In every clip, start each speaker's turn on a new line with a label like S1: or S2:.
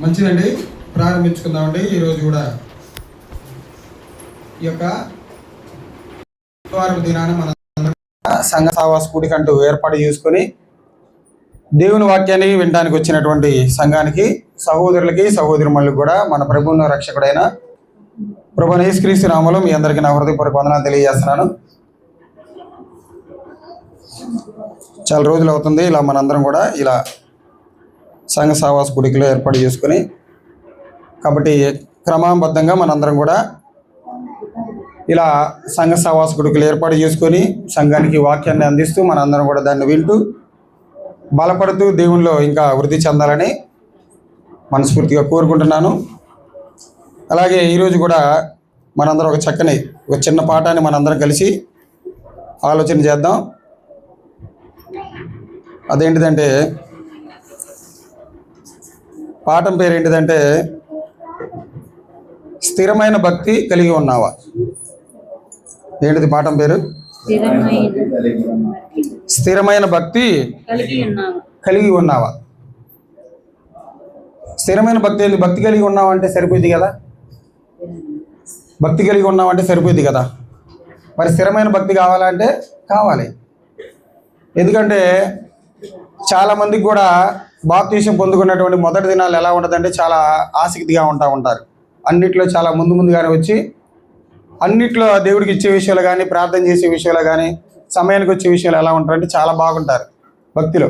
S1: మంచిదండి, ప్రారంభించుకుందామండి. ఈరోజు కూడా ఈ యొక్క శుక్రవారం దినాన మన సంఘ సావాస కూడికంటూ ఏర్పాటు చేసుకొని దేవుని వాక్యాన్ని వినడానికి వచ్చినటువంటి సంఘానికి, సహోదరులకి, సహోదరిమణులకు కూడా మన ప్రభువును రక్షకుడైన ప్రభువైన యేసుక్రీస్తు నామములో మీ అందరికీ నా హృదయపూర్వక వందనాలు తెలియజేస్తున్నాను. చాలా రోజులు అవుతుంది ఇలా మనందరం కూడా ఇలా సంఘ సావాస కూడికలో ఏర్పాటు చేసుకొని, కాబట్టి క్రమబద్ధంగా మనందరం కూడా ఇలా సంఘ సావాస కూడికలు ఏర్పాటు చేసుకొని సంఘానికి వాక్యాన్ని అందిస్తూ మనందరం కూడా దాన్ని వింటూ బలపడుతూ దేవునిలో ఇంకా వృద్ధి చెందాలని మనస్ఫూర్తిగా కోరుకుంటున్నాను. అలాగే ఈరోజు కూడా మనందరం ఒక చిన్న పాఠాన్ని మనందరం కలిసి ఆలోచన చేద్దాం. అదేంటిదంటే, పాఠం పేరు ఏంటిదంటే స్థిరమైన భక్తి కలిగి ఉన్నావా. ఏంటిది పాఠం పేరు? స్థిరమైన భక్తి కలిగి ఉన్నావా. స్థిరమైన భక్తి ఏంటి? భక్తి కలిగి ఉన్నావా అంటే సరిపోయింది కదా. భక్తి కలిగి ఉన్నావంటే సరిపోయింది కదా. మరి స్థిరమైన భక్తి కావాలంటే కావాలి. ఎందుకంటే చాలామందికి కూడా బాప్తీసం పొందుకున్నటువంటి మొదటి దినాలు ఎలా ఉంటుందంటే చాలా ఆసక్తిగా ఉంటారు. అన్నిట్లో చాలా ముందుగానే వచ్చి అన్నిట్లో దేవుడికి ఇచ్చే విషయాలు కానీ, ప్రార్థన చేసే విషయాలు కానీ, సమయానికి వచ్చే విషయాలు ఎలా ఉంటారంటే చాలా బాగుంటారు భక్తిలో.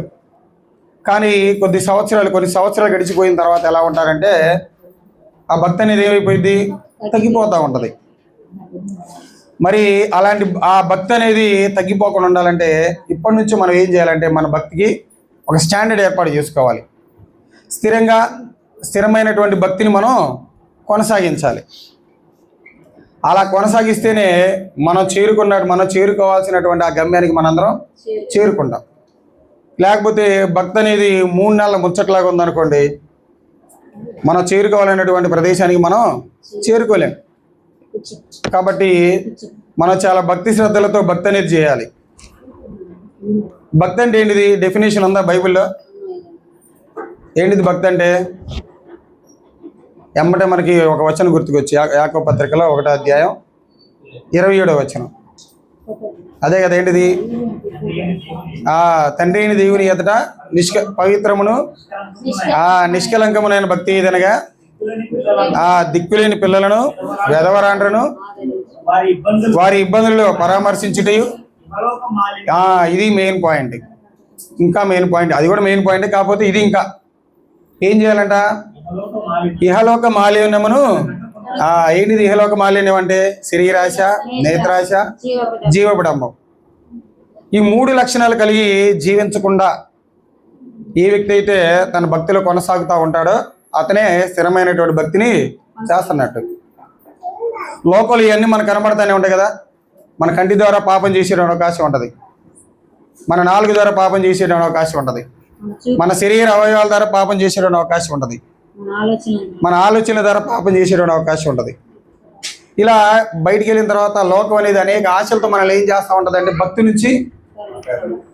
S1: కానీ కొన్ని సంవత్సరాలు గడిచిపోయిన తర్వాత ఎలా ఉంటారంటే ఆ భక్తి అనేది ఏమైపోయింది? తగ్గిపోతూ ఉంటుంది. మరి అలాంటి ఆ భక్తి అనేది తగ్గిపోకుండా ఉండాలంటే ఇప్పటి నుంచి మనం ఏం చేయాలంటే మన భక్తికి ఒక స్టాండర్డ్ ఏర్పాటు చేసుకోవాలి. స్థిరమైనటువంటి భక్తిని మనం కొనసాగించాలి. అలా కొనసాగిస్తేనే మనం చేరుకోవాల్సినటువంటి ఆ గమ్యానికి మనందరం చేరుకుంటాం. లేకపోతే భక్తి అనేది 3 నెలల ముచ్చట్లాగా ఉందనుకోండి, మనం చేరుకోవాలనేటువంటి ప్రదేశానికి మనం చేరుకోలేం. కాబట్టి మనం చాలా భక్తి శ్రద్ధలతో భక్తి అనేది చేయాలి. భక్తి అంటే ఏంటిది? డెఫినేషన్ ఉందా బైబిల్లో? ఏంటిది భక్తి అంటే? ఎమ్మటే మనకి ఒక వచనం గుర్తుకొచ్చి యాకోబు పత్రికలో 1వ అధ్యాయం 27వ వచనం. అదే కదా. ఏంటిది? తండ్రి అయిన దేవుని ఎదుట పవిత్రమును నిష్కలంకమునైన భక్తి ఏదనగా దిక్కులేని పిల్లలను, వెధవరాండ్రను వారి ఇబ్బందుల్లో పరామర్శించుటయు. ఇది మెయిన్ పాయింట్. ఇంకా మెయిన్ పాయింట్, అది కూడా మెయిన్ పాయింట్. కాకపోతే ఇది ఇంకా ఏం చేయాలంట? ఇహలోక మాలిన్యమును. ఏంటిది ఇహలోక మాలిన్యం అంటే? శరీరాశ, నేత్రాశ, జీవబిడంబం. ఈ 3 లక్షణాలు కలిగి జీవించకుండా ఏ వ్యక్తి అయితే తన భక్తిలో కొనసాగుతూ ఉంటాడో అతనే స్థిరమైనటువంటి భక్తిని చేస్తున్నట్టు. లోకలు ఇవన్నీ మనకు కనబడతానే ఉంటాయి కదా. మన కంటి ద్వారా పాపం చేసేటువంటి అవకాశం ఉంటుంది, మన నాలుగు ద్వారా పాపం చేసేటువంటి అవకాశం ఉంటుంది, మన శరీర అవయవాల ద్వారా పాపం చేసేటువంటి అవకాశం ఉంటుంది, మన ఆలోచనల ద్వారా పాపం చేసేటువంటి అవకాశం ఉంటుంది. ఇలా బయటికి వెళ్ళిన తర్వాత లోకం అనేది అనేక ఆశలతో మనల్ని ఏం చేస్తూ ఉంటుంది అంటే భక్తి నుంచి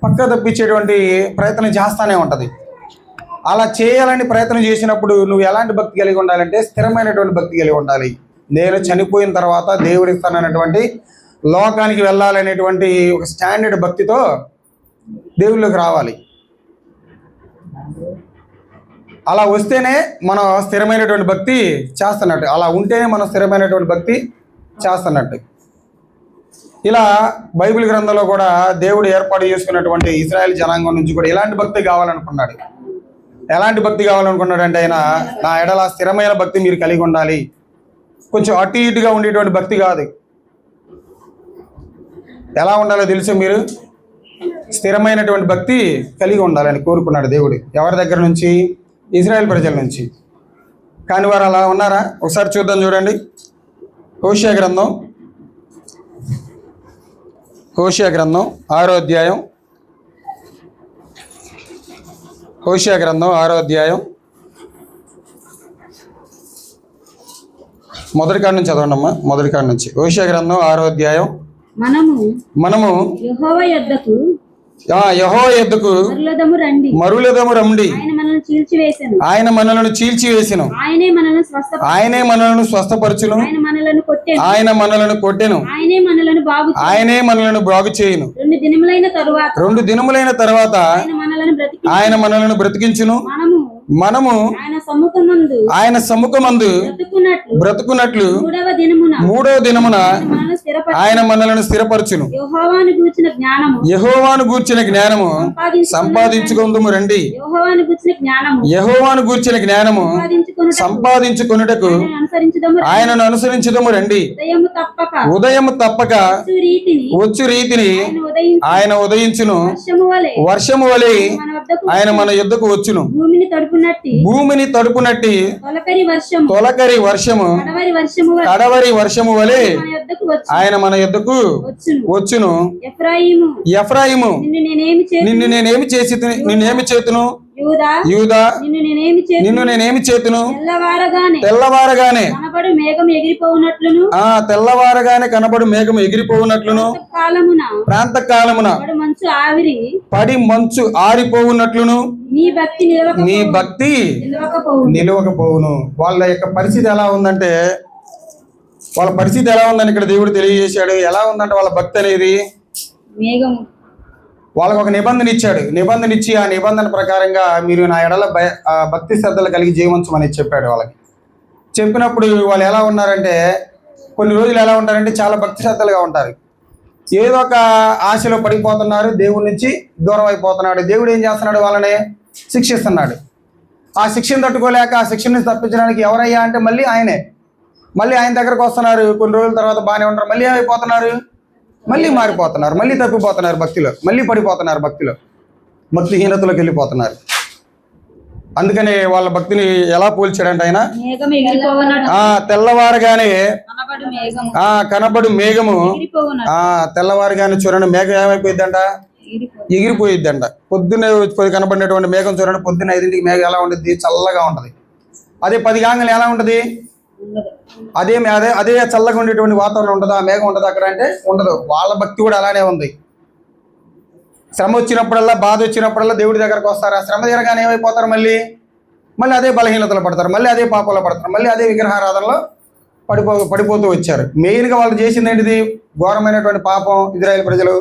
S1: పక్క తప్పించేటువంటి ప్రయత్నం చేస్తూనే ఉంటుంది. అలా చేయాలని ప్రయత్నం చేసినప్పుడు నువ్వు ఎలాంటి భక్తి కలిగి ఉండాలంటే స్థిరమైనటువంటి భక్తి కలిగి ఉండాలి. నేను చనిపోయిన తర్వాత దేవుడు ఇస్తానన్నటువంటి లోకానికి వెళ్ళాలనేటువంటి ఒక స్టాండర్డ్ భక్తితో దేవుళ్ళకి రావాలి. అలా వస్తేనే మనం స్థిరమైనటువంటి భక్తి చేస్తున్నట్టు. అలా ఉంటేనే మనం స్థిరమైనటువంటి భక్తి చేస్తున్నట్టు. ఇలా బైబిల్ గ్రంథంలో కూడా దేవుడు ఏర్పాటు చేసుకున్నటువంటి ఇశ్రాయేల్ జనాంగం నుంచి కూడా ఎలాంటి భక్తి కావాలనుకున్నాడు? ఎలాంటి భక్తి కావాలనుకున్నాడు అంటే ఆయన, నా ఎడల స్థిరమైన భక్తి మీరు కలిగి ఉండాలి. కొంచెం అటు ఇటుగా ఉండేటువంటి భక్తి కాదు. ఎలా ఉండాలో తెలుసు మీరు? స్థిరమైనటువంటి భక్తి కలిగి ఉండాలని కోరుకున్నాడు దేవుడు. ఎవరి దగ్గర నుంచి? ఇశ్రాయేల్ ప్రజల నుంచి. కానీ వారు అలా ఉన్నారా? ఒకసారి చూద్దాం. చూడండి, హోషేయ గ్రంథం 6వ అధ్యాయం. హోషేయ గ్రంథం 6వ అధ్యాయం మొదటి కాడ నుంచి చదవండమ్మా. మొదటి కాడ నుంచి హోషేయ గ్రంథం 6వ అధ్యాయం.
S2: మనము యెహోవా యొద్దకు
S1: యెహోవా యొద్దకు
S2: మరులదము రండి.
S1: మరులదము రండి.
S2: ఆయన మనల్ని చీల్చివేసెను.
S1: ఆయన మనలను చీల్చివేసెను.
S2: ఆయనే మనల్ని స్వస్థపరచును.
S1: ఆయనే మనలను స్వస్థపరచును.
S2: ఆయన మనలను కొట్టెను.
S1: ఆయన మనలను కొట్టెను.
S2: ఆయనే మనలను బాగు చేయును.
S1: ఆయనే మనలను బాగు చేయును.
S2: 2 దినములైన తరువాత
S1: దినములైన తర్వాత ఆయన మనలను బ్రతికించును. మనము ఆయన సమ్ముఖమందు బ్రతుకున్నట్లు 3వ దినమున ఆయన మనలను స్థిరపరచును. యెహోవాను గూర్చిన జ్ఞానము సంపాదించుకొందుము రండి. యెహోవాను గూర్చిన జ్ఞానము సంపాదించుకొనుటకు ఆయనను అనుసరించుదము రండి. ఉదయము తప్పక వచ్చు రీతిని ఆయన ఉదయించును. వర్షము వలె ఆయన మన యొద్దకు వచ్చును. భూమిని తడుపునట్టి తొలకరి వర్షము కడవరి వర్షము వలె ఆయన మన యొద్దకు వచ్చును. ఎఫ్రాయిము నిన్ను నేనేమి చేతును? యూదా నిన్ను నేనేమి చేతును? తెల్లవారగానే తెల్లవారగానే కనబడు మేఘము ఎగిరిపోవునట్లును, ప్రాంత కాలమున పడి మంచు ఆరిపోవునట్లును నీ భక్తి నిలవకపోవును. వాళ్ళ యొక్క పరిస్థితి ఎలా ఉందంటే, వాళ్ళ పరిస్థితి ఎలా ఉందని ఇక్కడ దేవుడు తెలియజేశాడు. ఎలా ఉందంటే వాళ్ళ భక్తి అనేది, వాళ్ళకు ఒక నిబంధన ఇచ్చాడు. నిబంధన ఇచ్చి ఆ నిబంధన ప్రకారంగా మీరు నా ఎడల భక్తి శ్రద్ధలు కలిగి జీవించమని చెప్పాడు. వాళ్ళకి చెప్పినప్పుడు వాళ్ళు ఎలా ఉన్నారంటే, కొన్ని రోజులు ఎలా ఉంటారంటే చాలా భక్తి శ్రద్ధలుగా ఉంటారు. ఏదో ఒక ఆశలో పడిపోతున్నారు, దేవుడి నుంచి దూరం అయిపోతున్నాడు. దేవుడు ఏం చేస్తున్నాడు? వాళ్ళని శిక్షిస్తున్నాడు. ఆ శిక్షను తట్టుకోలేక ఆ శిక్ష నుంచి తప్పించడానికి ఎవరయ్యా అంటే మళ్ళీ ఆయనే. మళ్ళీ ఆయన దగ్గరకు వస్తున్నారు. కొన్ని రోజుల తర్వాత బాగానే ఉంటారు, మళ్ళీ ఏమైపోతున్నారు? మళ్ళీ మారిపోతున్నారు, మళ్ళీ తప్పిపోతున్నారు భక్తిలో, మళ్ళీ పడిపోతున్నారు భక్తిలో, భక్తిహీనతలోకి వెళ్ళిపోతున్నారు. అందుకని వాళ్ళ భక్తిని ఎలా పోల్చాడంటే ఆయన, తెల్లవారుగానే కనబడు మేఘము తెల్లవారుగానే చూడండి మేఘం ఏమైపోయిద్దంట? ఎగిరిపోయిద్దంట. పొద్దున్నే కనబడినటువంటి మేఘం చూడండి, పొద్దున్న 5ంటికి మేఘం ఎలా ఉంటుంది? చల్లగా ఉంటుంది. అదే 10 గంటలు ఎలా ఉంటుంది? అదే అదే చల్లగా ఉండేటువంటి వాతావరణం ఉంటుందా? మేఘం ఉంటుందా అక్కడ అంటే? ఉండదు. వాళ్ళ భక్తి కూడా అలానే ఉంది. శ్రమ వచ్చినప్పుడల్లా, బాధ వచ్చినప్పుడల్లా దేవుడి దగ్గరకు వస్తారు. ఆ శ్రమ తీరగానే ఏమైపోతారు? మళ్ళీ అదే బలహీనతలో పడతారు, మళ్ళీ అదే పాపంలో పడతారు, మళ్ళీ అదే విగ్రహారాధనలో పడిపోతూ వచ్చారు. మెయిన్గా వాళ్ళు చేసింది ఏంటిది? ఘోరమైనటువంటి పాపం. ఇజ్రాయేల్ ప్రజలు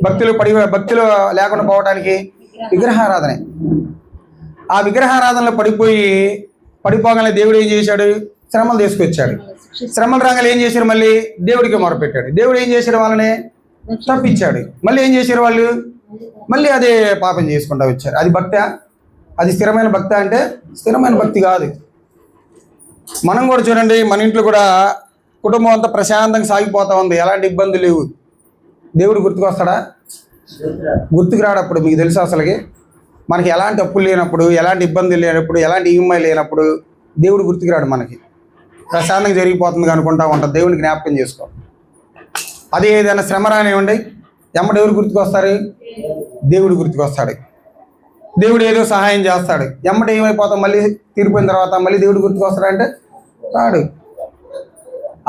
S1: భక్తిలో లేకుండా పోవడానికి విగ్రహారాధనే. ఆ విగ్రహారాధనలో పడిపోగానే దేవుడు ఏం చేశాడు? శ్రమలు తీసుకొచ్చాడు. శ్రమలు రాగానే ఏం చేశారు? మళ్ళీ దేవుడికి మొరపెట్టాడు. దేవుడు ఏం చేశాడు? వాళ్ళని తప్పించాడు. మళ్ళీ ఏం చేశారు వాళ్ళు? మళ్ళీ అదే పాపం చేసుకుంటూ వచ్చారు. అది భక్తి? అది స్థిరమైన భక్తి అంటే? స్థిరమైన భక్తి కాదు. మనం కూడా చూడండి, మన ఇంట్లో కూడా కుటుంబం అంతా ప్రశాంతంగా సాగిపోతా ఉంది, ఎలాంటి ఇబ్బందులు లేవు. దేవుడు గుర్తుకొస్తాడా? గుర్తుకు రాడప్పుడు. మీకు తెలుసు అసలుకి మనకి ఎలాంటి అప్పులు లేనప్పుడు, ఎలాంటి ఇబ్బందులు లేనప్పుడు, ఎలాంటి ఈఎంఐ లేనప్పుడు దేవుడు గుర్తుకు రాడు. మనకి ప్రశాంతంగా జరిగిపోతుంది అనుకుంటా ఉంటాం. దేవుడిని జ్ఞాపకం చేసుకో. అదే ఏదైనా శ్రమ రానివ్వండి, ఎమ్మటి ఎవరు గుర్తుకొస్తారు? దేవుడు గుర్తుకొస్తాడు. దేవుడు ఏదో సహాయం చేస్తాడు. ఎమ్మటి ఏమైపోతాం? మళ్ళీ తీరిపోయిన తర్వాత మళ్ళీ దేవుడు గుర్తుకొస్తాడంటే రాడు.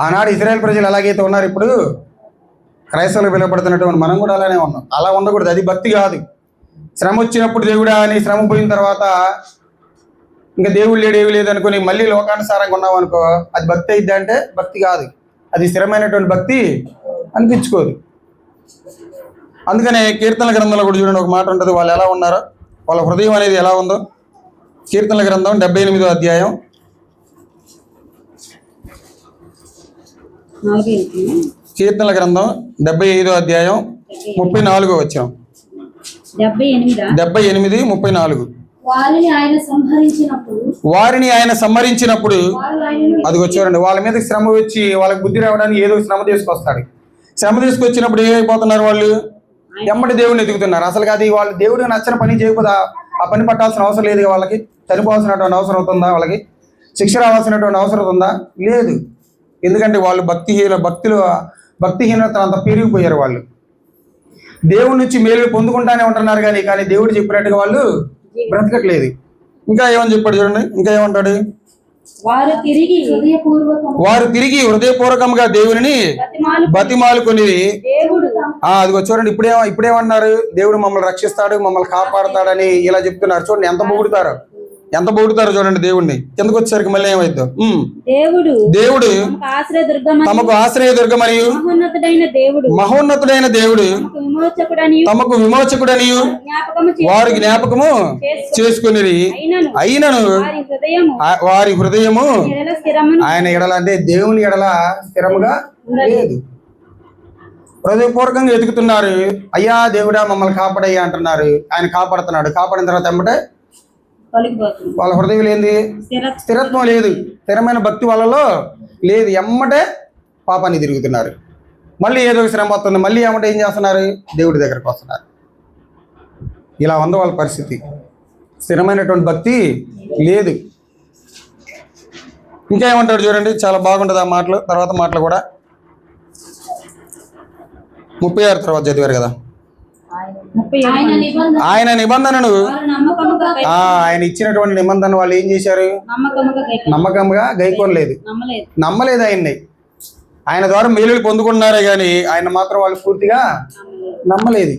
S1: ఆనాడు ఇజ్రాయేల్ ప్రజలు ఎలాగైతే ఉన్నారు, ఇప్పుడు క్రైస్తవులు పిలువబడుతున్నటువంటి మనం కూడా అలానే ఉన్నాం. అలా ఉండకూడదు. అది భక్తి కాదు. శ్రమ వచ్చినప్పుడు దేవుడా అని, శ్రమ పోయిన తర్వాత ఇంకా దేవుడు లేడు, ఏవి లేదు అనుకుని మళ్ళీ లోకానుసారంగా ఉన్నాం అనుకో, అది భక్తి అయిద్ది అంటే? భక్తి కాదు. అది స్థిరమైనటువంటి భక్తి అనిపించుకోదు. అందుకనే కీర్తనల గ్రంథంలో కూడా చూడండి, ఒక మాట ఉంటుంది. వాళ్ళు ఎలా ఉన్నారో, వాళ్ళ హృదయం అనేది ఎలా ఉందో. కీర్తనల గ్రంథం 78వ అధ్యాయం, కీర్తనల గ్రంథం 75వ అధ్యాయం 34వ వచనం. 78, 34. వారిని ఆయన సంహరించినప్పుడు అదిగో చూడండి, వాళ్ళ మీద శ్రమ వచ్చి వాళ్ళకి బుద్ధి రావడానికి ఏదో శ్రమ తీసుకొస్తాడు. శ్రమ తీసుకొచ్చినప్పుడు ఏమైపోతున్నారు? వాళ్ళు ఎమ్మటి దేవుడిని ఎదుగుతున్నారు. అసలు అది వాళ్ళు దేవుడికి నచ్చిన పని చేయకపోతే ఆ పని పట్టాల్సిన అవసరం లేదు. వాళ్ళకి చనిపోవాల్సినటువంటి అవసరం అవుతుందా? వాళ్ళకి శిక్ష రావాల్సినటువంటి అవసరం ఉందా? లేదు. ఎందుకంటే వాళ్ళు భక్తిహీనత అంత పెరిగిపోయారు. వాళ్ళు దేవుడి నుంచి మేలు పొందుకుంటానే ఉంటున్నారు, కానీ దేవుడు చెప్పినట్టుగా వాళ్ళు బ్రతకట్లేదు. ఇంకా ఏమని చెప్పాడు చూడండి, ఇంకా ఏమంటాడు?
S2: వారు
S1: తిరిగి హృదయపూర్వకంగా దేవుని బతిమాలుకొని
S2: దేవుడు
S1: అదిగో చూడండి, ఇప్పుడేమన్నారు, దేవుడు మమ్మల్ని రక్షిస్తాడు, మమ్మల్ని కాపాడుతాడని ఇలా చెప్తున్నారు. చూడండి ఎంత పొగుడుతారో చూడండి దేవుణ్ణి. కిందకు వచ్చేసరికి మళ్ళీ ఏమైద్దో, దేవుడు తమకు ఆశ్రయదుర్గ మరియు మహోన్నతుడైన దేవుడు తమకు విమోచకుడని వారి జ్ఞాపకము చేసుకుని అయినను వారి హృదయము ఆయన ఎడల, అంటే దేవుని ఎడల స్థిరముగా లేదు. హృదయపూర్వకంగా ఎదుగుతున్నారు, అయ్యా దేవుడా మమ్మల్ని కాపాడయ్యా అంటున్నారు. ఆయన కాపాడుతున్నాడు. కాపాడిన తర్వాత ఎమ్మటే వాళ్ళ హృదయం ఏంది, స్థిరత్వం లేదు, స్థిరమైన భక్తి వాళ్ళలో లేదు. ఎమ్మటే పాపాన్ని తిరుగుతున్నారు. మళ్ళీ ఏదో శ్రమ వస్తుంది, మళ్ళీ ఎమ్మటే ఏం చేస్తున్నారు, దేవుడి దగ్గరకు వస్తున్నారు. ఇలా ఉంది వాళ్ళ పరిస్థితి. స్థిరమైనటువంటి భక్తి లేదు. ఇంకా ఏమంటాడు చూడండి, చాలా బాగుంటుంది ఆ మాటలు. తర్వాత మాటలు కూడా 36 తర్వాత చదివారు కదా. ఆయన నిబంధనను, ఆయన ఇచ్చినటువంటి నిబంధన వాళ్ళు ఏం చేశారు, నమ్మకంగా గైకోనలేదు, నమ్మలేదు ఆయన్ని. ఆయన ద్వారా మేలులు పొందుకున్నారే కానీ ఆయన మాత్రం వాళ్ళు పూర్తిగా నమ్మలేదు.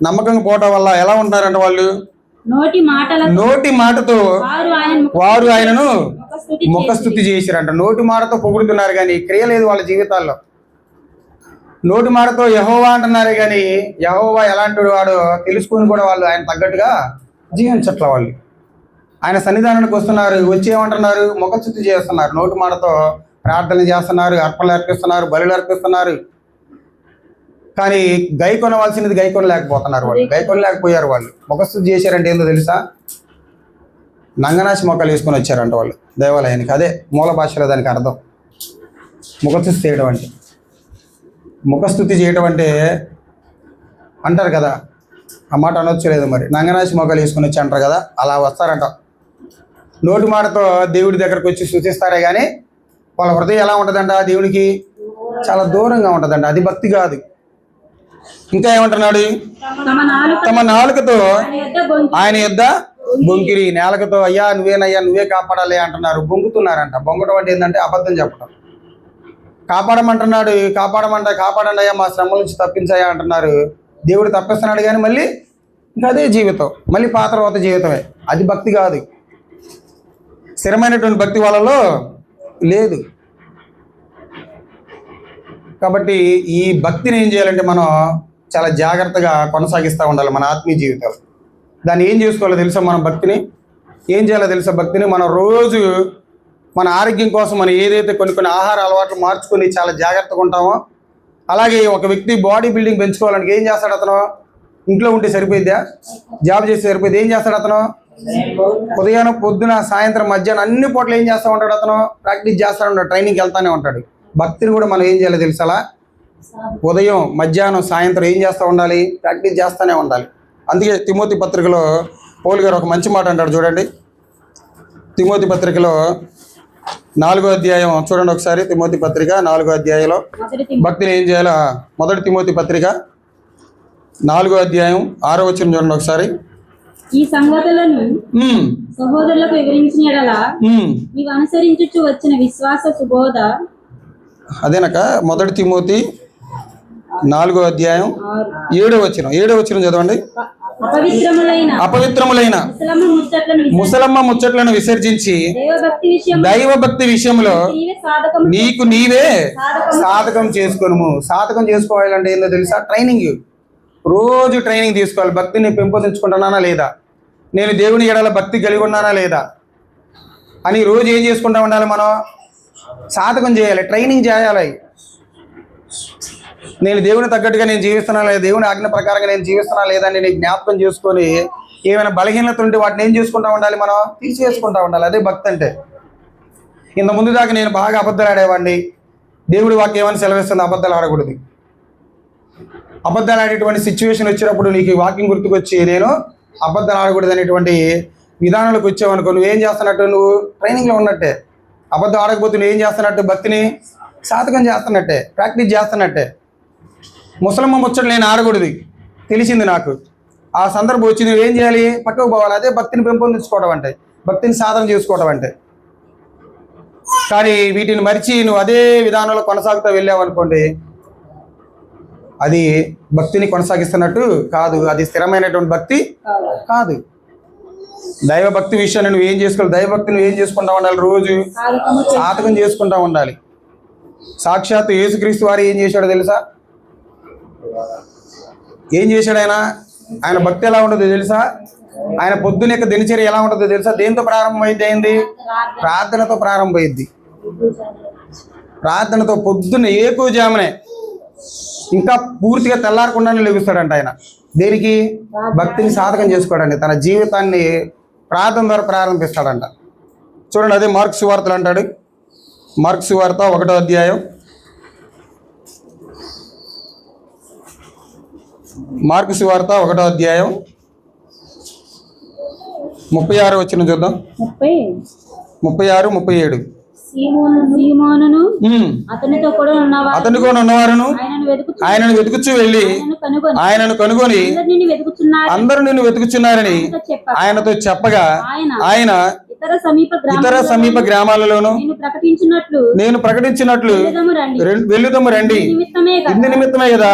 S1: నమ్మకంగా పోవటం వల్ల ఎలా ఉంటున్నారంటే వాళ్ళు నోటి మాటతో వారు ఆయనను ముఖస్తుతి చేశారంట. నోటి మాటతో పొగుడుతున్నారు కానీ క్రియ లేదు వాళ్ళ జీవితాల్లో. నోటి మాటతో యెహోవా అంటున్నారే కానీ యెహోవా ఎలాంటి వాడో తెలుసుకుని కూడా వాళ్ళు ఆయన తగ్గట్టుగా జీవించట్ల. వాళ్ళు ఆయన సన్నిధానానికి వస్తున్నారు, వచ్చి ఏమంటున్నారు, ముఖస్తుతి చేస్తున్నారు. నోటి మాటతో ప్రార్థనలు చేస్తున్నారు, అర్పణలు అర్పిస్తున్నారు, బలులు అర్పిస్తున్నారు. కానీ గై కొనవలసినది గై కొనలేకపోతున్నారు. వాళ్ళు గై కొనలేకపోయారు. వాళ్ళు ముఖస్తుతి చేశారంటే ఏందో తెలుసా, నంగనాచి మొక్కలు వేసుకొని వచ్చారంట వాళ్ళు దేవాలయానికి. అదే మూల భాషలో దానికి అర్థం ముఖస్తుతి చేయడం అంటే. ముఖస్తుతి చేయడం అంటే అంటారు కదా, ఆ మాట అనొచ్చలేదు మరి, నంగనాచి మొక్కలు వేసుకొని వచ్చి అంటారు కదా, అలా వస్తారంట. నోటి మాటతో దేవుడి దగ్గరకు వచ్చి స్తుతిస్తారే కానీ వాళ్ళ హృదయం ఎలా ఉంటుందంట, దేవునికి చాలా దూరంగా ఉంటుందంట. అది భక్తి కాదు. ఇంకా ఏమంటున్నాడు, తమ నాలుకతో ఆయన యొద్ద బొంకిరి. నేలకతో అయ్యా నువ్వేనయ్యా నువ్వే కాపాడాలి అంటున్నారు, బొంకుతున్నారంట. బొంకటం అంటే ఏంటంటే అబద్ధం చెప్పడం. కాపాడమంటున్నాడు, కాపాడండి అయ్యా, మా శ్రమ నుంచి తప్పించాయా అంటున్నారు. దేవుడు తప్పిస్తున్నాడు కానీ మళ్ళీ ఇంకా అదే జీవితం, మళ్ళీ పాత తర్వాత జీవితమే. అది భక్తి కాదు. స్థిరమైనటువంటి భక్తి వాళ్ళలో లేదు. కాబట్టి ఈ భక్తిని ఏం చేయాలంటే మనం చాలా జాగ్రత్తగా కొనసాగిస్తూ ఉండాలి మన ఆత్మీయ జీవితాలు. దాన్ని ఏం చేసుకోవాలో తెలుసా, మనం భక్తిని ఏం చేయాలో తెలుసా, భక్తిని మనం రోజు మన ఆరోగ్యం కోసం మనం ఏదైతే కొన్ని ఆహార అలవాట్లు మార్చుకొని చాలా జాగ్రత్తగా ఉంటామో, అలాగే ఒక వ్యక్తి బాడీ బిల్డింగ్ పెంచుకోవాలంటే ఏం చేస్తాడు అతను, ఇంట్లో ఉంటే సరిపోయిద్దా, జాబ్ చేస్తే సరిపోయింది, ఏం చేస్తాడు అతను, ఉదయం పొద్దున సాయంత్రం మధ్యాహ్నం అన్ని పూటలు ఏం చేస్తూ ఉంటాడు అతను, ప్రాక్టీస్ చేస్తూ ఉంటాడు, ట్రైనింగ్కి వెళ్తూనే ఉంటాడు. భక్తిని కూడా మనం ఏం చేయాలో తెలుసా, అలా ఉదయం మధ్యాహ్నం సాయంత్రం ఏం చేస్తూ ఉండాలి, ప్రాక్టీస్ చేస్తూనే ఉండాలి. అందుకే తిమోతి పత్రికలో పౌలు గారు ఒక మంచి మాట అంటాడు చూడండి. తిమోతి పత్రికలో 4వ అధ్యాయం చూడండి ఒకసారి. తిమోతి పత్రిక 4వ అధ్యాయంలో భక్తిని ఏం చేయాలో, మొదటి తిమోతి పత్రిక 4వ అధ్యాయం 6వ వచనం చూడండి ఒకసారి.
S2: ఈ సంగతులను సహోదరులకు వివరించిన యెడల నీవు అనుసరించుచు వచ్చిన విశ్వాస సుబోధ.
S1: అదేనక మొదటి తిమోతి 4వ అధ్యాయం 7వ వచనం చదవండి. అపవిత్రములైన ముసలమ్మ ముచ్చట్లను విసర్జించి దైవభక్తి విషయంలో నీకు నీవే సాధకం చేసుకోను. సాధకం చేసుకోవాలంటే ఏందో తెలుసా, ట్రైనింగ్. రోజు ట్రైనింగ్ తీసుకోవాలి. భక్తిని పెంపొందించుకుంటున్నానా లేదా, నేను దేవుని ఎడల భక్తి కలిగి ఉన్నానా లేదా అని రోజు ఏం చేసుకుంటా ఉండాలి, మనం సాధకం చేయాలి, ట్రైనింగ్ చేయాలి. నేను దేవుని తగ్గట్టుగా నేను జీవిస్తున్నా లేదా, దేవుని ఆజ్ఞ ప్రకారంగా నేను జీవిస్తున్నా లేదా అని నేను జ్ఞాపకం చేసుకొని ఏమైనా బలహీనత ఉంటే వాటిని ఏం చేసుకుంటా ఉండాలి, మనం తీసివేసుకుంటా ఉండాలి. అదే భక్తి అంటే. ఇంత ముందు దాకా నేను బాగా అబద్ధాలు ఆడేవాడిని, దేవుడి వాక్యం ఏమని సెలవిస్తుంది, అబద్ధాలు ఆడకూడదు. అబద్ధాలు ఆడేటువంటి సిచ్యువేషన్ వచ్చినప్పుడు నీకు వాక్యం గుర్తుకొచ్చి నేను అబద్ధాలు ఆడకూడదు అనేటువంటి విధానాలకు వచ్చావనుకో, నువ్వేం చేస్తున్నట్టు, నువ్వు ట్రైనింగ్లో ఉన్నట్టే. అబద్ధం ఆడకపోతే నువ్వు ఏం చేస్తున్నట్టు, భక్తిని సాధకం చేస్తున్నట్టే, ప్రాక్టీస్ చేస్తున్నట్టే. ముసలమ్మ ముచ్చట్లు నేను ఆడకూడదు తెలిసింది నాకు. ఆ సందర్భం వచ్చి నువ్వేం చేయాలి, పక్కకు పోవాలి. అదే భక్తిని పెంపొందించుకోవడం అంటే, భక్తిని సాధన చేసుకోవడం అంటే. కానీ వీటిని మరిచి నువ్వు అదే విధానంలో కొనసాగుతూ వెళ్ళావు అనుకోండి, అది భక్తిని కొనసాగిస్తున్నట్టు కాదు, అది స్థిరమైనటువంటి భక్తి కాదు. దైవభక్తి విషయాన్ని నువ్వు ఏం చేసుకోవాలి? దైవభక్తి నువ్వు ఏం చేసుకుంటా ఉండాలి? రోజు సాధకం చేసుకుంటా ఉండాలి. సాక్షాత్తు యేసుక్రీస్తు వారు ఏం చేశాడో తెలుసా? ఏం చేశాడు ఆయన భక్తి ఎలా ఉంటుందో తెలుసా? ఆయన పొద్దున యొక్క దినచర్య ఎలా ఉంటుందో తెలుసా? దేంతో ప్రారంభమైంది? ప్రార్థనతో ప్రారంభమైంది. ప్రార్థనతో పొద్దున్న ఏకోజామునే, ఇంకా పూర్తిగా తెల్లారకుండానే లెగుస్తాడంట ఆయన. దేనికి? భక్తిని సాధకం చేసుకోవడానికి. తన జీవితాన్ని ప్రార్థన ద్వారా ప్రారంభిస్తాడంట. చూడండి, అదే మార్కు సువార్తలు అంటాడు. మార్కు సువార్త 1వ అధ్యాయం, మార్కు సువార్త 1వ అధ్యాయం 36 వచనం చూద్దాం. 36, 37.
S2: సీమోనును అతనితో కూడా
S1: ఉన్నవారును ఆయనను వెతుకుచూ వెళ్ళి ఆయనను కనుగొని అందరూ నిన్ను వెతుకుచున్నారని ఆయనతో చెప్పగా ఆయన ఇతర సమీప గ్రామాలలోను నేను ప్రకటించినట్లు వెళ్ళుదము రండి, ఇందు నిమిత్తమే కదా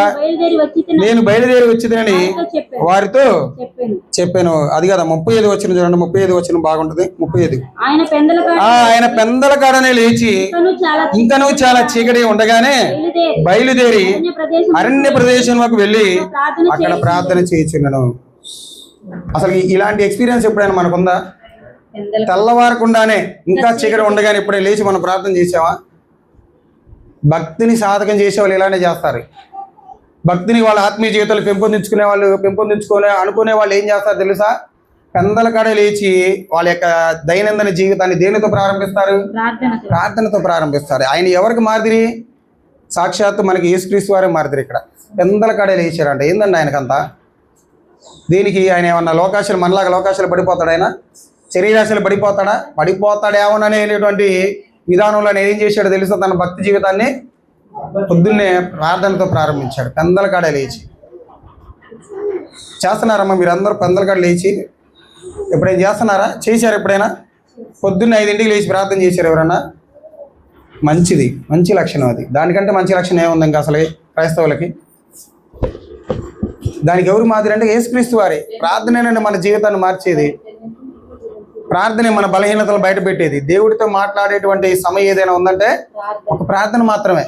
S1: నేను బయలుదేరి వచ్చిందని వారితో చెప్పాను. అది కదా 35 వచనం చూడండి. 35 వచనం బాగుంటది. 35. ఆయన పెందల కాడనే లేచి ఇంకనూ చాలా చీకటి ఉండగానే బయలుదేరి అరణ్య ప్రదేశంలోకి వెళ్ళి అక్కడ ప్రార్థన చేయించున్నాను. అసలు ఇలాంటి ఎక్స్పీరియన్స్ ఎప్పుడైనా మనకుందా? తెల్లవారకుండానే ఇంకా చీకటి ఉండగానే ఇప్పుడే లేచి మనం ప్రార్థన చేసావా? భక్తిని సాధకం చేసే వాళ్ళు ఇలానే చేస్తారు. భక్తిని వాళ్ళ ఆత్మీయ జీవితాలు అనుకునే వాళ్ళు ఏం చేస్తారు తెలుసా? పెందల కాడ లేచి వాళ్ళ యొక్క దైనందిన జీవితాన్ని దేనితో ప్రారంభిస్తారు? ప్రార్థనతో ప్రారంభిస్తారు. ఆయన ఎవరికి మాదిరి? సాక్షాత్తు మనకి యేసుక్రీస్తు వారే మాదిరి. ఇక్కడ పెందల కాడ లేచారంట. ఏందండి ఆయనకంతా? దీనికి ఆయన ఏమన్నా లోకాశలు, మనలాగా లోకాశలు పడిపోతాడు? ఆయన శరీరాశలు పడిపోతాడేమోననేటువంటి విధానంలో ఆయన ఏం చేశాడో తెలుసా? తన భక్తి జీవితాన్ని పొద్దున్నే ప్రార్థనతో ప్రారంభించాడు. పెందల కాడ లేచి. చేస్తున్నారమ్మా మీరందరూ పెందల కాడ లేచి ఎప్పుడైనా చేస్తున్నారా? చేశారు ఎప్పుడైనా? పొద్దున్న 5ంటికి లేచి ప్రార్థన చేశారు ఎవరన్నా? మంచిది, మంచి లక్షణం అది. దానికంటే మంచి లక్షణం ఏముంది ఇంకా అసలు క్రైస్తవులకి? దానికి ఎవరు మాదిరి అంటే యేసుక్రీస్తు వారే. ప్రార్థనేనండి మన జీవితాన్ని మార్చేది. ప్రార్థనే మన బలహీనతలు బయట పెట్టేది. దేవుడితో మాట్లాడేటువంటి సమయం ఏదైనా ఉందంటే ఒక ప్రార్థన మాత్రమే.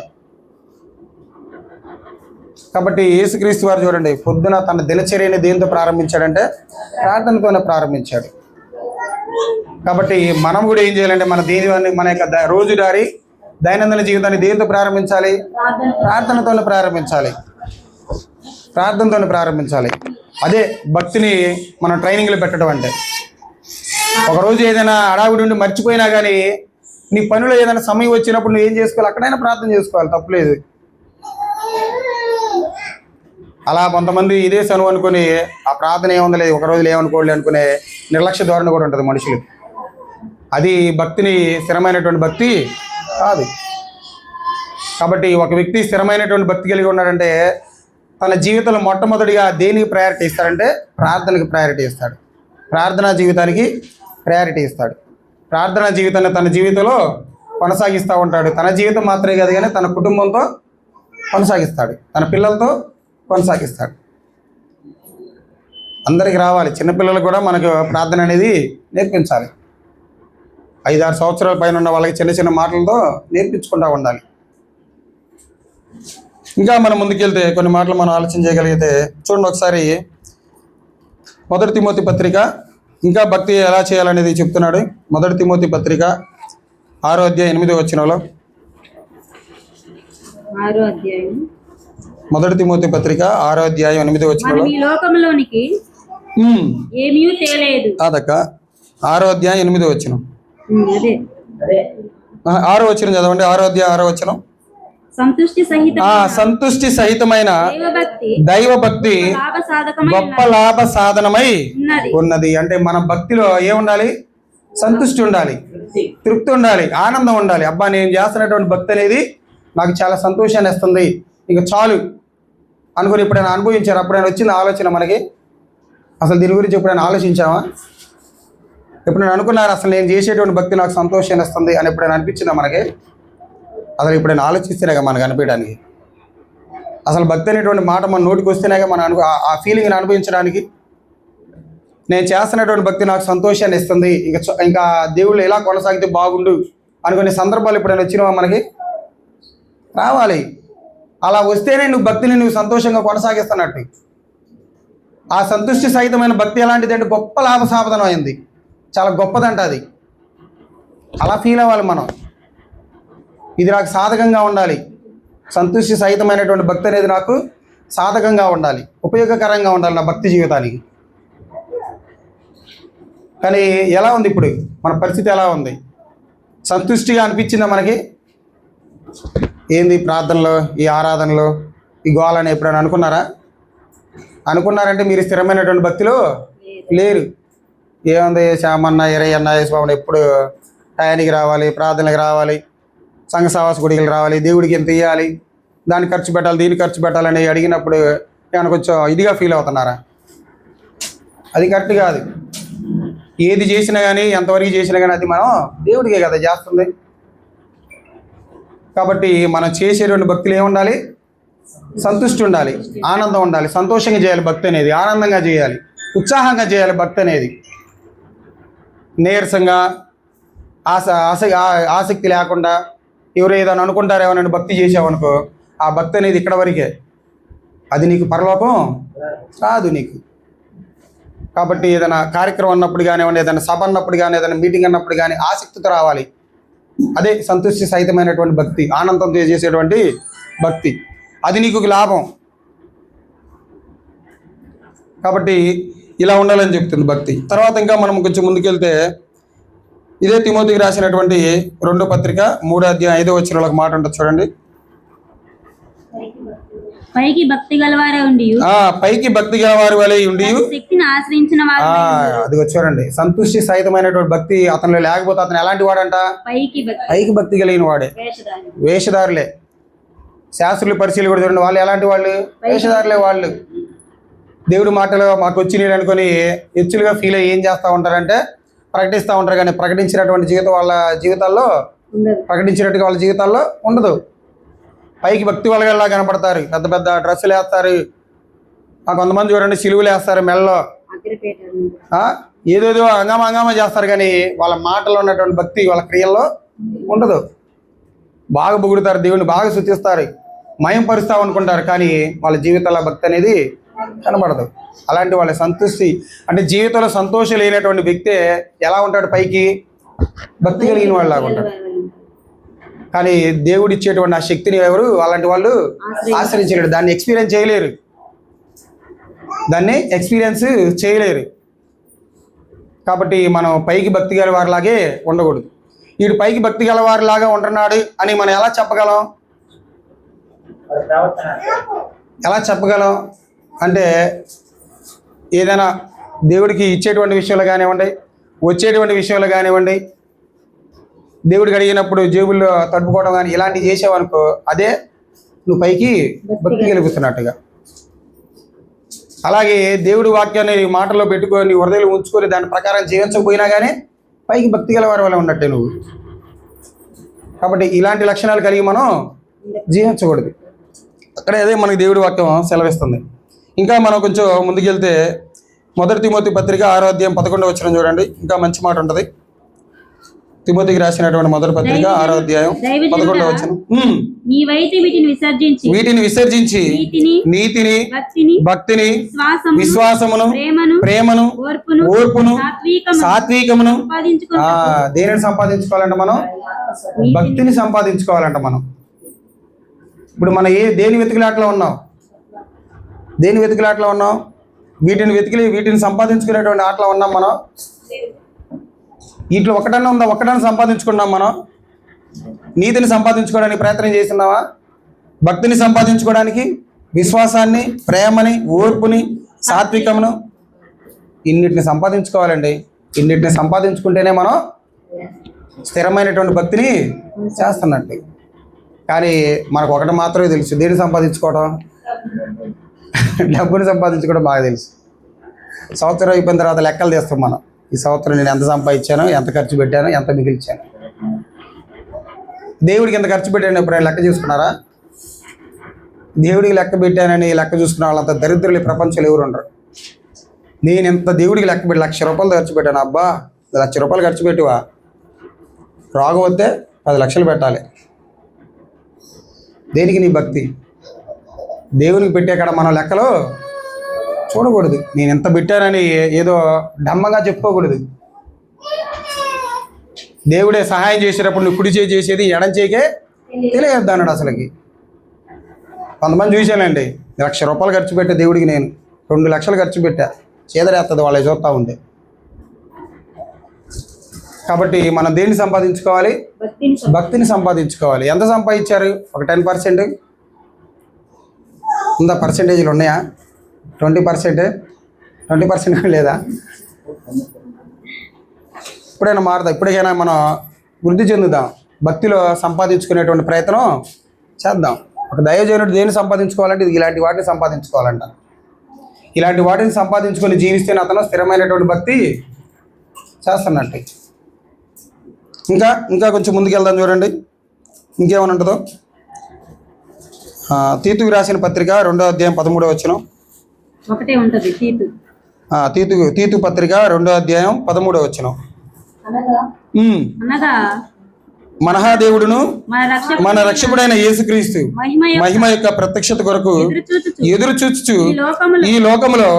S1: కాబట్టి యేసుక్రీస్తు వారు చూడండి, పొద్దున తన దినచర్యని దేంతో ప్రారంభించాడంటే ప్రార్థనతోనే ప్రారంభించాడు. కాబట్టి మనం కూడా ఏం చేయాలంటే మన యొక్క రోజుదారి దైనందిన జీవితాన్ని దేంతో ప్రారంభించాలి? ప్రార్థనతోనే ప్రారంభించాలి. అదే భక్తిని మనం ట్రైనింగ్లో పెట్టడం అంటే. ఒకరోజు ఏదైనా అడావిడి ఉండి మర్చిపోయినా కానీ నీ పనిలో ఏదైనా సమయం వచ్చినప్పుడు నువ్వు ఏం చేసుకోవాలి? అక్కడైనా ప్రార్థన చేసుకోవాలి, తప్పులేదు. అలా కొంతమంది ఇదే సనువు అనుకుని ఆ ప్రార్థన ఏముంది లేదు, ఒక రోజులు ఏమనుకోవాలి అనుకునే నిర్లక్ష్య ధోరణి కూడా ఉంటుంది మనుషులు. అది భక్తిని స్థిరమైనటువంటి భక్తి కాదు. కాబట్టి ఒక వ్యక్తి స్థిరమైనటువంటి భక్తి కలిగి ఉన్నాడంటే తన జీవితంలో మొట్టమొదటిగా దేనికి ప్రయారిటీ ఇస్తాడంటే ప్రార్థనకి ప్రయారిటీ ఇస్తాడు. ప్రార్థనా జీవితానికి ప్రయారిటీ ఇస్తాడు. ప్రార్థనా జీవితాన్ని తన జీవితంలో కొనసాగిస్తూ ఉంటాడు. తన జీవితం మాత్రమే కాదు కానీ తన కుటుంబంతో కొనసాగిస్తాడు, తన పిల్లలతో కొనసాగిస్తాడు. అందరికి రావాలి. చిన్నపిల్లలకు కూడా మనకు ప్రార్థన అనేది నేర్పించాలి. 5-6 సంవత్సరాల పైన ఉన్న వాళ్ళకి చిన్న చిన్న మాటలతో నేర్పించుకుంటూ ఉండాలి. ఇంకా మనం ముందుకెళ్తే కొన్ని మాటలు మనం ఆలోచన చేయగలిగితే చూడండి ఒకసారి 1 తిమోతి పత్రిక ఇంకా భక్తి ఎలా చేయాలనేది చెప్తున్నాడు. 1 తిమోతి పత్రిక 6వ అధ్యాయం 8వ వచనంలో. 1 తిమోతి పత్రిక 6వ అధ్యాయం 8వ వచనంలో. అదక్క 6వ అధ్యాయం 8వ వచనం. 6వ వచనం చదవండి. 6వ అధ్యాయం 6వ వచనం. సంతుష్టి సహితమైన దైవభక్తి గొప్ప లాభ సాధనమై ఉన్నది. అంటే మన భక్తిలో ఏముండాలి? సంతుష్టి ఉండాలి, తృప్తి ఉండాలి, ఆనందం ఉండాలి. అబ్బా నేను చేస్తున్నటువంటి భక్తి అనేది నాకు చాలా సంతోషాన్ని ఇస్తుంది, ఇక చాలు అనుకుని ఎప్పుడైనా అనుభవించారు? అప్పుడైనా వచ్చింది ఆలోచన మనకి? అసలు దీని గురించి ఎప్పుడైనా ఆలోచించామా? ఇప్పుడు నేను అనుకున్నారు అసలు నేను చేసేటువంటి భక్తి నాకు సంతోషాన్ని ఇస్తుంది అని ఎప్పుడైనా అనిపించిందా మనకి? అసలు ఇప్పుడైనా ఆలోచిస్తేనేగా మనకు అనిపించడానికి. అసలు భక్తి అనేటువంటి మాట మన నోటికి వస్తేనేగా మనం ఆ ఫీలింగ్ని అనుభవించడానికి. నేను చేస్తున్నటువంటి భక్తి నాకు సంతోషాన్ని ఇస్తుంది, ఇంకా దేవుళ్ళు ఎలా కొనసాగితే బాగుండు అనుకునే సందర్భాలు ఎప్పుడైనా వచ్చినావా మనకి? రావాలి. అలా వస్తేనే నువ్వు భక్తిని నువ్వు సంతోషంగా కొనసాగిస్తున్నట్టు. ఆ సంతుష్టి సహితమైన భక్తి ఎలాంటిది అంటే గొప్ప లాభసాధనం అయింది, చాలా గొప్పదంట అది. అలా ఫీల్ అవ్వాలి మనం. ఇది నాకు సాధకంగా ఉండాలి, సంతుష్టి సహితమైనటువంటి భక్తి అనేది నాకు సాధకంగా ఉండాలి, ఉపయోగకరంగా ఉండాలి నా భక్తి జీవితానికి. కానీ ఎలా ఉంది ఇప్పుడు మన పరిస్థితి? ఎలా ఉంది? సంతుష్టిగా అనిపించిందా మనకి? ఏంది ప్రార్థనలో, ఈ ఆరాధనలో, ఈ గోళని ఎప్పుడైనా అనుకున్నారా? అనుకున్నారంటే మీరు స్థిరమైనటువంటి భక్తిలో లేరు. ఏముంది, శ్యామన్న, ఎరయ్యన్న, యేసుబాబుని ఎప్పుడు టయానికి రావాలి, ప్రార్థనలకు రావాలి, సంఘ సహవాస గుడికి రావాలి, దేవుడికి ఎంత ఇవ్వాలి, దాన్ని ఖర్చు పెట్టాలి, దీన్ని ఖర్చు పెట్టాలని అడిగినప్పుడు ఏమైనా కొంచెం ఇదిగా ఫీల్ అవుతున్నారా? అది కరెక్ట్ కాదు. ఏది చేసినా కానీ, ఎంతవరకు చేసినా కానీ అది మనం దేవుడికే కదా చేస్తుంది. కాబట్టి మనం చేసేటువంటి భక్తులు ఏముండాలి? సంతుష్టి ఉండాలి, ఆనందం ఉండాలి, సంతోషంగా చేయాలి భక్తి అనేది, ఆనందంగా చేయాలి, ఉత్సాహంగా చేయాలి భక్తి అనేది. నీరసంగా ఆసక్తి లేకుండా ఎవరు ఏదైనా అనుకుంటారేమోనని భక్తి చేసావనుకో, ఆ భక్తి అనేది ఇక్కడ వరకే, అది నీకు పరలోకం రాదు నీకు. కాబట్టి ఏదైనా కార్యక్రమం అన్నప్పుడు కానివ్వండి, ఏదైనా సభ అన్నప్పుడు కానీ, ఏదైనా మీటింగ్ అన్నప్పుడు కానీ ఆసక్తితో రావాలి. అదే సంతృష్టి సహితమైనటువంటి భక్తి, ఆనందంతో చేసేటువంటి భక్తి, అది నీకు లాభం. కాబట్టి ఇలా ఉండాలని చెప్తుంది భక్తి. తర్వాత ఇంకా మనం కొంచెం ముందుకెళ్తే ఇదే తిమోతికి రాసినటువంటి 2వ పత్రిక 3వ అధ్యాయం 5వ వచనంలో ఒక మాట ఉంటుంది చూడండి.
S2: పైకి భక్తి గలవారే ఉండి,
S1: పైకి భక్తి గలవారి వలె ఉండి
S2: శక్తిని ఆశ్రయించిన వారు.
S1: అది వచ్చారండి. సంతుష్టి సహితమైనటువంటి భక్తి అతనిలో లేకపోతే అతను ఎలాంటి వాడంట? పైకి భక్తి కలిగిన వాడే. వేషధారులే. శాస్త్రులు పరిశీలి కూడా చూడండి, వాళ్ళు ఎలాంటి వాళ్ళు? వేషధారులే వాళ్ళు. దేవుడి మాటలు మాకు వచ్చినాయి అనుకొని హెచ్చులుగా ఫీల్ అయ్యి ఏం చేస్తూ ఉంటారంటే ప్రకటిస్తూ ఉంటారు, కానీ ప్రకటించినటువంటి జీవితం వాళ్ళ జీవితాల్లో, ప్రకటించినట్టుగా వాళ్ళ జీవితాల్లో ఉండదు. పైకి భక్తి వాళ్ళలా కనపడతారు, పెద్ద పెద్ద డ్రెస్సులు వేస్తారు, కొంతమంది చూడండి సిలువులు వేస్తారు మెల్లో, ఏదేదో అంగామా చేస్తారు, కానీ వాళ్ళ మాటలో ఉన్నటువంటి భక్తి వాళ్ళ క్రియల్లో ఉండదు. బాగా పొగుడుతారు, దేవుడిని బాగా స్తుతిస్తారు, మయం పరుస్తాం అనుకుంటారు, కానీ వాళ్ళ జీవితాల భక్తి అనేది కనబడదు. అలాంటి వాళ్ళ సంతృష్టి అంటే జీవితంలో సంతోషం లేనటువంటి వ్యక్తే ఎలా ఉంటాడు? పైకి భక్తి కలిగిన వాళ్ళలాగా ఉంటాడు. కానీ దేవుడు ఇచ్చేటువంటి ఆ శక్తిని ఎవరు అలాంటి వాళ్ళు ఆశ్రయించలేరు, దాన్ని ఎక్స్పీరియన్స్ చేయలేరు. కాబట్టి మనం పైకి భక్తి గల వారిలాగే ఉండకూడదు. వీడు పైకి భక్తి గల వారిలాగా ఉంటున్నాడు అని మనం ఎలా చెప్పగలం అంటే ఏదైనా దేవుడికి ఇచ్చేటువంటి విషయంలో కానివ్వండి, వచ్చేటువంటి విషయంలో కానివ్వండి, దేవుడికి అడిగినప్పుడు జేబుల్లో తడుపుకోవడం కానీ ఇలాంటివి చేసావనుకో, అదే నువ్వు పైకి భక్తి కలుగుతున్నట్టుగా. అలాగే దేవుడి వాక్యాన్ని మాటల్లో పెట్టుకొని హృదయంలో ఉంచుకొని దాని ప్రకారం జీవించకపోయినా కానీ పైకి భక్తి గల వారి వల్ల ఉన్నట్టే నువ్వు. కాబట్టి ఇలాంటి లక్షణాలు కలిగి మనం జీవించకూడదు. అక్కడ అదే మనకి దేవుడి వాక్యం సెలవిస్తుంది. ఇంకా మనం కొంచెం ముందుకెళ్తే 1 తిమోతి పత్రిక 6వ అధ్యాయం 11వ వచనం చూడండి, ఇంకా మంచి మాట ఉంటుంది. తిమోతికి రాసినటువంటి 1వ పత్రిక 6వ అధ్యాయం 11వ వచనం. వీటిని విసర్జించి నీతిని, భక్తిని, విశ్వాసమును, ప్రేమను, ఓర్పును, సాత్వికమును దేనిని సంపాదించుకోవాలంట? మనం భక్తిని సంపాదించుకోవాలంట. మనం ఇప్పుడు మనం దేని వెతుకులాటలో ఉన్నాం? వీటిని సంపాదించుకునేటువంటి ఆటలో ఉన్నాం మనం. వీటిలో ఒక్కటన్నా సంపాదించుకున్నాం మనం. నీతిని సంపాదించుకోవడానికి ప్రయత్నం చేస్తున్నావా? భక్తిని సంపాదించుకోవడానికి, విశ్వాసాన్ని, ప్రేమని, ఓర్పుని, సాత్వికమును, ఇన్నిటిని సంపాదించుకోవాలండి. ఇన్నిటిని సంపాదించుకుంటేనే మనం స్థిరమైనటువంటి భక్తిని చేస్తున్నట్టు. కానీ మనకు ఒకటి మాత్రమే తెలుసు, దేన్ని సంపాదించుకోవడం? డబ్బుని సంపాదించుకోవడం బాగా తెలుసు. సంవత్సరం అయిపోయిన తర్వాత లెక్కలు తీస్తాం మనం. ఈ సంవత్సరం నేను ఎంత సంపాదించాను, ఎంత ఖర్చు పెట్టాను, ఎంత మిగిల్చాను. దేవుడికి ఎంత ఖర్చు పెట్టాను ఎప్పుడైనా లెక్క చూసుకున్నారా? దేవుడికి లెక్క పెట్టానని లెక్క చూసుకున్న వాళ్ళంత దరిద్రులు ఈ ప్రపంచంలో ఎవరు ఉండరు. నేను ఎంత దేవుడికి లెక్క పెట్టి 1,00,000 రూపాయలు ఖర్చు పెట్టాను. అబ్బా 1,00,000 రూపాయలు ఖర్చు పెట్టివా, రోగం వస్తే 10 లక్షలు పెట్టాలి. దేనికి నీ భక్తి? దేవునికి పెట్టే కాడ మనం లెక్కలో చూడకూడదు. నేను ఎంత పెట్టానని ఏదో డమ్మగా చెప్పుకోకూడదు. దేవుడే సహాయం చేసేటప్పుడు నువ్వు కుడి చేయి చేసేది ఎడం చేయికే తెలియద్దు అన్నాడు. అసలుకి కొంతమంది చూశానండి, 1,00,000 రూపాయలు ఖర్చు పెట్టే దేవుడికి నేను 2 లక్షలు ఖర్చు పెట్టా, చేదరేస్తుంది వాళ్ళ చూస్తూ ఉంటే. కాబట్టి మనం దేన్ని సంపాదించుకోవాలి? భక్తిని సంపాదించుకోవాలి. ఎంత సంపాదించారు? ఒక 10% ఉందా? పర్సెంటేజ్లు ఉన్నాయా? 20% లేదా? ఇప్పుడైనా మారుదా? ఇప్పటికైనా మనం వృద్ధి చెందుదాం, భక్తిలో సంపాదించుకునేటువంటి ప్రయత్నం చేద్దాం. ఒక దైవజనుడు దేన్ని సంపాదించుకోవాలంటే ఇలాంటి వాటిని సంపాదించుకోవాలంట. ఇలాంటి వాటిని సంపాదించుకొని జీవిస్తేనే అతను స్థిరమైనటువంటి భక్తి చేస్తున్నట్టు. ఇంకా కొంచెం ముందుకు వెళ్దాం చూడండి, ఇంకేమైనా ఉంటుందో. తీతుకు రాసిన పత్రిక 2వ అధ్యాయం 13వ వచనం.
S2: ఒకటే ఉంటుంది
S1: తీతు పత్రిక 2వ అధ్యాయం 13వ వచనం.
S2: అనగా
S1: మహాదేవుడును మన రక్షకుడైన యేసుక్రీస్తు మహిమ యొక్క ప్రత్యక్షత కొరకు ఎదురు చూచుచు ఈ లోకములో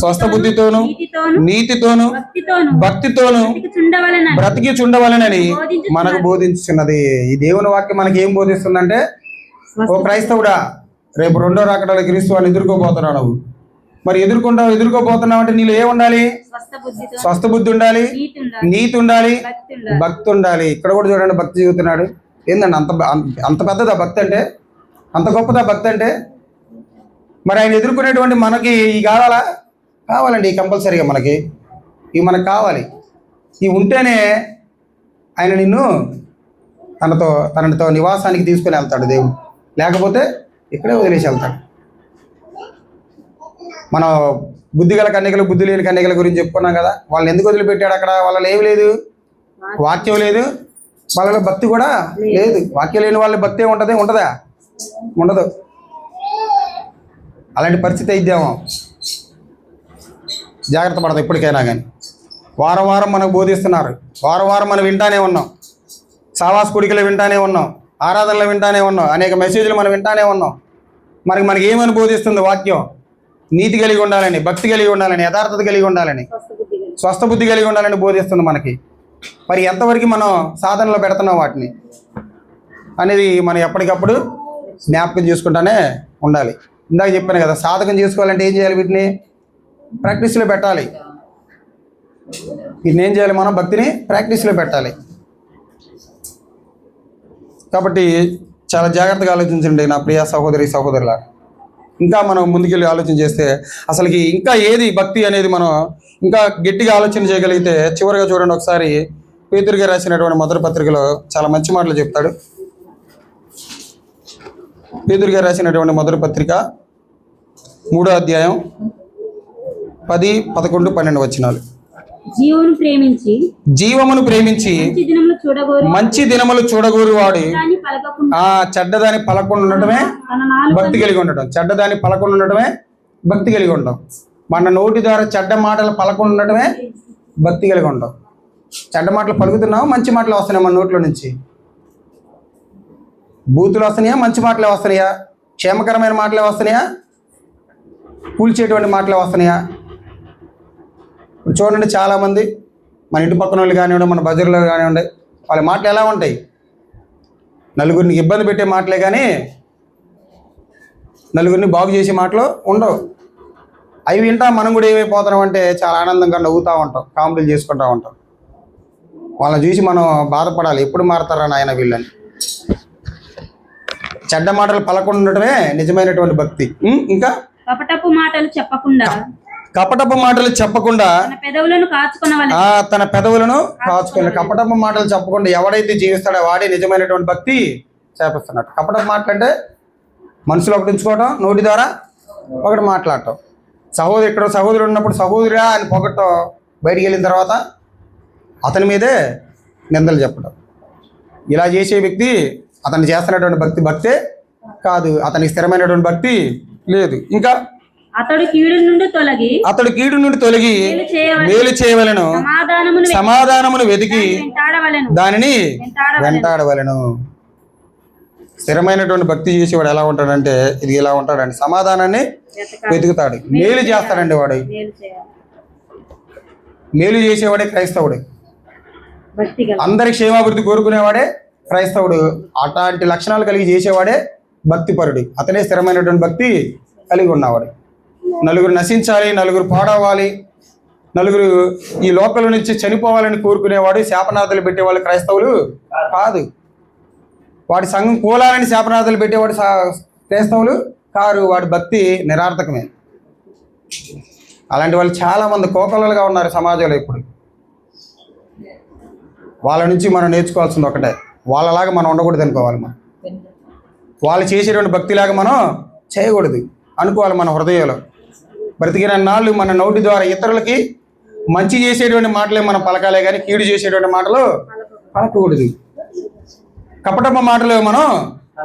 S1: స్వస్థ బుద్ధితోను నీతితోను భక్తితోను బ్రతికి చుండవలనని మనకు బోధించున్నది. ఈ దేవుని వాక్యం మనకి ఏం బోధిస్తుందంటే, ఓ క్రైస్తవుడా, రేపు 2వ రాకడలో క్రీస్తు అని ఎదుర్కోబోతున్నావు నువ్వు. మరి ఎదుర్కోబోతున్నావు అంటే నీళ్ళు ఏ ఉండాలి? స్వస్థ బుద్ధి ఉండాలి, నీతి ఉండాలి, భక్తి ఉండాలి. ఇక్కడ కూడా చూడండి, భక్తి చెబుతున్నాడు. ఏందండి అంత పెద్దదా భక్తి అంటే? అంత గొప్పదా భక్తి అంటే? మరి ఆయన ఎదుర్కొనేటువంటి మనకి ఈ కావాలండి. ఈ కంపల్సరీగా మనకి మనకు కావాలి. ఇవి ఉంటేనే ఆయన నిన్ను తనతో నివాసానికి తీసుకుని వెళ్తాడు దేవుడు. లేకపోతే ఇక్కడే వదిలేసి వెళ్తాడు. మనం బుద్ధి గల కన్యకలు, బుద్ధి లేని కన్యకల గురించి చెప్పుకున్నాం కదా. వాళ్ళని ఎందుకు వదిలిపెట్టాడు? అక్కడ వాళ్ళలో ఏమి లేదు, వాక్యం లేదు, వాళ్ళలో భక్తి కూడా లేదు. వాక్యం లేని వాళ్ళ భక్తి ఉంటుందా? ఉండదు. అలాంటి పరిస్థితి అయిద్దామో జాగ్రత్త పడదు. ఎప్పటికైనా కానీ వారం మనకు బోధిస్తున్నారు, వారం మనం వింటానే ఉన్నాం, సావాస కుడికలు వింటానే ఉన్నాం, ఆరాధనలు వింటానే ఉన్నాం, అనేక మెసేజ్లు మనం వింటానే ఉన్నాం. మనకి ఏమని బోధిస్తుంది వాక్యం? నీతి కలిగి ఉండాలని, భక్తి కలిగి ఉండాలని, యథార్థత కలిగి ఉండాలని, స్వస్థ బుద్ధి కలిగి ఉండాలని బోధిస్తుంది మనకి. మరి ఎంతవరకు మనం సాధనలో పెడుతున్నాం వాటిని అనేది మనం ఎప్పటికప్పుడు జ్ఞాపకం చేసుకుంటానే ఉండాలి. ఇందాక చెప్పాను కదా, సాధకం చేసుకోవాలంటే ఏం చేయాలి? వీటిని ప్రాక్టీస్లో పెట్టాలి. వీటిని ఏం చేయాలి? మనం భక్తిని ప్రాక్టీస్లో పెట్టాలి. కాబట్టి చాలా జాగ్రత్తగా ఆలోచించండి నా ప్రియ సహోదరుల. ఇంకా మనం ముందుకెళ్ళి ఆలోచన చేస్తే అసలుకి ఇంకా ఏది భక్తి అనేది మనం ఇంకా గట్టిగా ఆలోచన చేయగలిగితే, చివరిగా చూడండి ఒకసారి పేతురు గారు రాసినటువంటి మొదటి పత్రికలో చాలా మంచి మాటలు చెప్తాడు. పేతురు గారు రాసినటువంటి మొదటి పత్రిక 3వ అధ్యాయం 10, 11, 12 వచనాలు. జీవమును ప్రేమించి మంచి దినములు చూడగోరు వాడు చెడ్డదాని పలకుండా ఉండటమే భక్తి కలిగి ఉండటం. చెడ్డదాని పలకుండా ఉండటమే భక్తి కలిగి ఉండటం. మన నోటి ద్వారా చెడ్డ మాటలు పలకుండా ఉండటమే భక్తి కలిగి ఉండటం. చెడ్డ మాటలు పలుకుతున్నావు, మంచి మాటలు వస్తున్నాయి మన నోట్లో నుంచి. బూతులు వస్తున్నాయా, మంచి మాటలే వస్తున్నాయా? క్షేమకరమైన మాటలే వస్తున్నాయా, కూల్చేటువంటి మాటలే వస్తున్నాయా? ఇప్పుడు చూడండి, చాలామంది మన ఇంటి పక్కన వాళ్ళు కానివ్వండి, మన బజార్లో కానివ్వండి, వాళ్ళ మాటలు ఎలా ఉంటాయి? నలుగురిని ఇబ్బంది పెట్టే మాటలే కానీ నలుగురిని బాగు చేసే మాటలు ఉండవు. అవి వింటా మనం కూడా ఏమైపోతున్నాం అంటే చాలా ఆనందంగా నవ్వుతూ ఉంటాం, కామెడీలు చేసుకుంటూ ఉంటాం. వాళ్ళని చూసి మనం బాధపడాలి, ఎప్పుడు మారతారా నాయన వీళ్ళని. చెడ్డ మాటలు పలకుండా ఉండటమే నిజమైనటువంటి భక్తి. ఇంకా
S2: కపటపు మాటలు చెప్పకుండా
S1: తన పెదవులను కాచుకోవాలి. కపటపు మాటలు చెప్పకుండా ఎవడైతే జీవిస్తాడో వాడే నిజమైనటువంటి భక్తి చేపిస్తున్నాడు. కపటపు మాటలు అంటే మనసులో ఒకటి ఉంచుకోవటం, నోటి ద్వారా ఒకటి మాట్లాడటం. సహోదరుడు ఉన్నప్పుడు సహోదరుడా అని పొగట్టం, బయటికి వెళ్ళిన తర్వాత అతని మీదే నిందలు చెప్పడం. ఇలా చేసే వ్యక్తి అతను చేస్తున్నటువంటి భక్తే కాదు, అతనికి స్థిరమైనటువంటి భక్తి లేదు. ఇంకా
S2: అతడు కీడు నుండి తొలగి
S1: మేలు చేయవలెను, సమాధానమును వెతికి దానిని వెంటాడవలెను. స్థిరమైనటువంటి భక్తి చేసేవాడు ఎలా ఉంటాడంటే ఇది ఇలా ఉంటాడండి, సమాధానాన్ని వెతుకుతాడు, మేలు చేస్తాడండి. వాడు మేలు చేసేవాడే క్రైస్తవుడు, అందరి క్షేమాభివృద్ధి కోరుకునేవాడే క్రైస్తవుడు. అట్లాంటి లక్షణాలు కలిగి చేసేవాడే భక్తిపరుడు, అతనే స్థిరమైనటువంటి భక్తి కలిగి ఉన్నవాడు. నలుగురు నశించాలి, నలుగురు పాడవాలి, నలుగురు ఈ లోకల నుంచి చనిపోవాలని కోరుకునేవాడు శాపనార్థాలు పెట్టేవాళ్ళు క్రైస్తవులు కాదు. వాడి సంఘం కూలాలని శాపనార్థాలు పెట్టేవాడు క్రైస్తవులు కారు. వాడి భక్తి నిరార్థకమే. అలాంటి వాళ్ళు చాలామంది కోకొల్లలుగా ఉన్నారు సమాజంలో ఇప్పుడు. వాళ్ళ నుంచి మనం నేర్చుకోవాల్సింది ఒకటే, వాళ్ళలాగా మనం ఉండకూడదు అనుకోవాలి. మనం వాళ్ళు చేసేటువంటి భక్తిలాగా మనం చేయకూడదు అనుకోవాలి మన హృదయంలో. బ్రతికిన నాళ్ళు మన నోటి ద్వారా ఇతరులకి మంచి చేసేటువంటి మాటలే మనం పలకాలే కానీ కీడు చేసేటువంటి మాటలు పలకకూడదు, కపటమ మాటలు మనం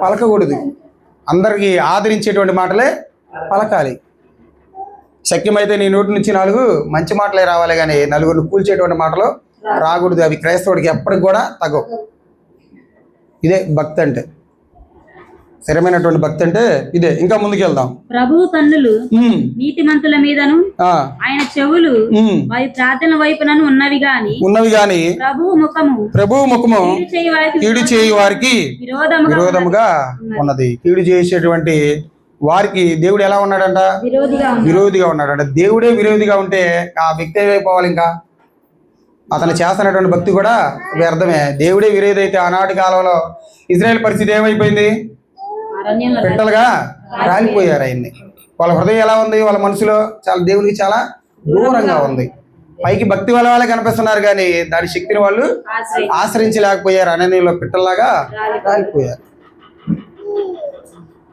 S1: పలకకూడదు. అందరికీ ఆదరించేటువంటి మాటలే పలకాలి. శక్యమైతే నీ నోటి నుంచి 4 మంచి మాటలే రావాలి కానీ నలుగురిని కూల్చేటువంటి మాటలు రాకూడదు. అవి క్రైస్తవుడికి ఎప్పటికి కూడా తగ్గవు. ఇదే భక్తి అంటే, స్థిరమైనటువంటి భక్తి అంటే ఇదే. ఇంకా ముందుకు వెళ్దాం.
S2: ప్రభువు కన్నులు నీతిమంతుల మీదను ఆయన చెవులు వారి ప్రార్థన వైపునను ఉన్నవి గాని ప్రభువు ముఖము కీడు చేయి వారికి విరోధముగా ఉన్నది. కీడు చేసేటువంటి వారికి దేవుడు ఎలా ఉన్నాడంట? విరోధిగా ఉన్నాడంట. దేవుడే విరోధిగా ఉంటే ఆ వ్యక్తి ఏమైపోవాలి? ఇంకా అతను చేస్తున్నటువంటి భక్తి కూడా వ్యర్థమే. దేవుడే విరోధి అయితే ఆనాటి కాలంలో ఇజ్రాయెల్ పరిస్థితి ఏమైపోయింది? పెట్టలుగా రాలిపోయారు. ఆయన్ని వాళ్ళ హృదయం ఎలా ఉంది? వాళ్ళ మనసులో చాలా దేవునికి చాలా దూరంగా ఉంది. పైకి భక్తి వాళ్ళే కనిపిస్తున్నారు కానీ దాని శక్తిని వాళ్ళు ఆశ్రయించలేకపోయారు. అరణ్యంలో పిట్టల్లాగా రాలిపోయారు.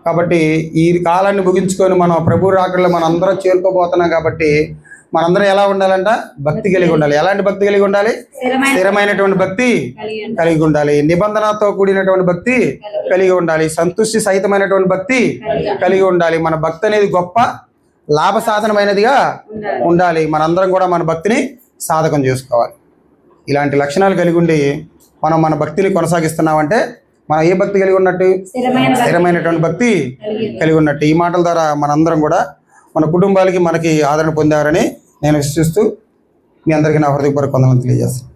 S2: కాబట్టి ఈ కాలాన్ని ముగించుకొని మనం ప్రభు రాకడలో మనం అందరం చేరుకోబోతున్నాం. కాబట్టి మనందరం ఎలా ఉండాలంట? భక్తి కలిగి ఉండాలి. ఎలాంటి భక్తి కలిగి ఉండాలి? స్థిరమైనటువంటి భక్తి కలిగి ఉండాలి. నిబంధనతో కూడినటువంటి భక్తి కలిగి ఉండాలి. సంతృష్టి సహితమైనటువంటి భక్తి కలిగి ఉండాలి. మన భక్తి అనేది గొప్ప లాభ సాధనమైనదిగా ఉండాలి. మనందరం కూడా మన భక్తిని సాధకం చేసుకోవాలి. ఇలాంటి లక్షణాలు కలిగి ఉండి మనం మన భక్తిని కొనసాగిస్తున్నామంటే మనం ఏ భక్తి కలిగి ఉన్నట్టు? స్థిరమైనటువంటి భక్తి కలిగి ఉన్నట్టు. ఈ మాటల ద్వారా మనందరం కూడా మన కుటుంబాలకి మనకి ఆదరణ పొందారని నేను విశ్వసిస్తూ మీ అందరికీ నా హృదయపూర్వక వందనాలు తెలియజేస్తాను.